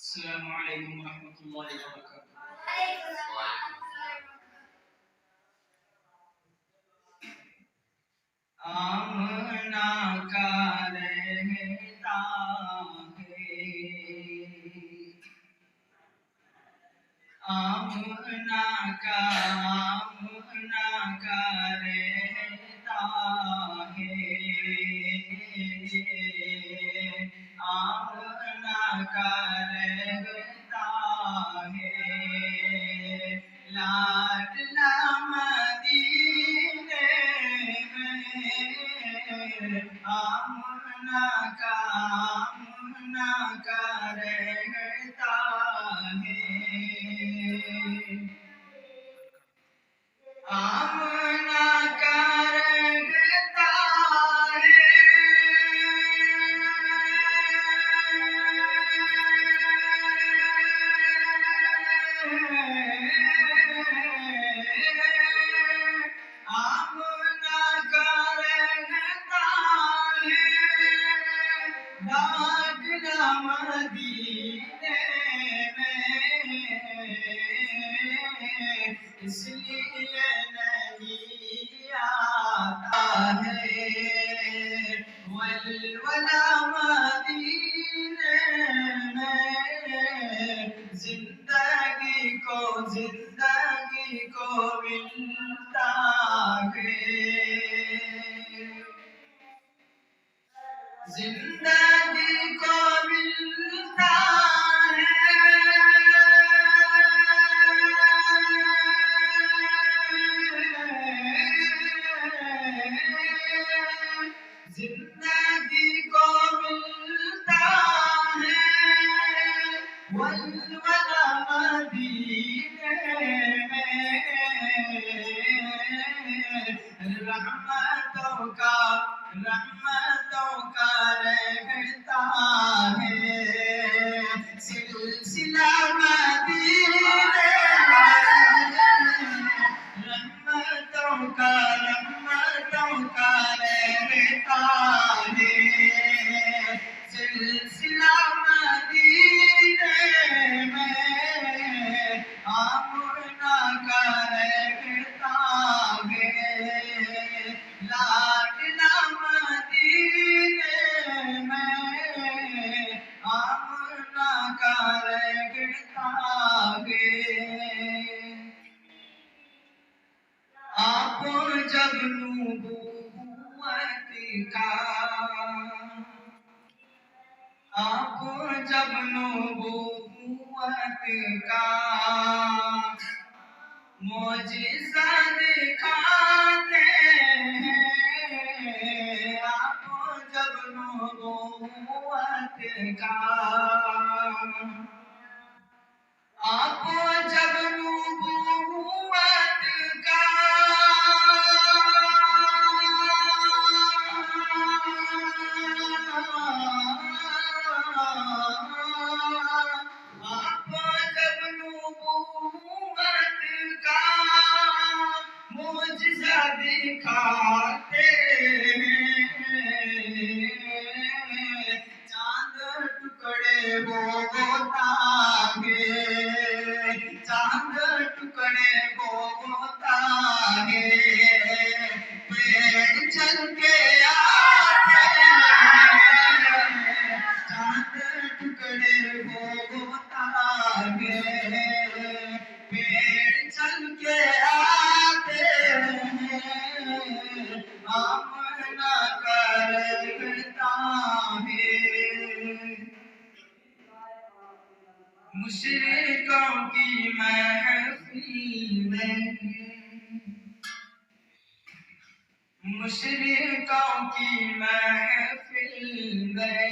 السلام علیکم ورحمۃ اللہ وبرکاتہ۔ آمنا کا رہتا ہے، آمنا کا رہتا ہے، آمنا کا رہتا ہے، لاڈلا مدینے میں، آمنا کا رہتا ہے، آمنا کا رہتا ہے، آمنا کا رہتا ہے، لاڈلا مدینے میں، اس لیے نہیں آتا ہے ولولہ مدینے میں، زندگی کو ملتا ہے، زندگی کو ملتا ہے، زندگی کو ملتا ہے، ولولہ مدینے میں، رحمتوں کا رہتا ہے، سلسلہ مدینے میں، رحمتوں کا رہتا ہے، سلسلہ مدینے میں، آمنا کا رہتا ہے، لاڈلا مدینے میں، آمنا کا رہتا ہے، آپ جب نبوت کا، آپ جب نبوت کا معجزہ دکھاتے ہیں، آپ جب نبوت کا، آپ جب نبوت کا، آپ جب نبوت کا معجزہ دکھاتے ہیں، چاند ٹکڑے ہوتا ہے، چاند ٹکڑے ہوتا ہے، پیڑ چل کے آتے ہیں، چاند ٹکڑے ہوتا ہے، پیڑ چل کے آتے ہیں، آمنا کا رہتا ہے، مشرکوں کی محفل میں، مشرکوں کی محفل میں،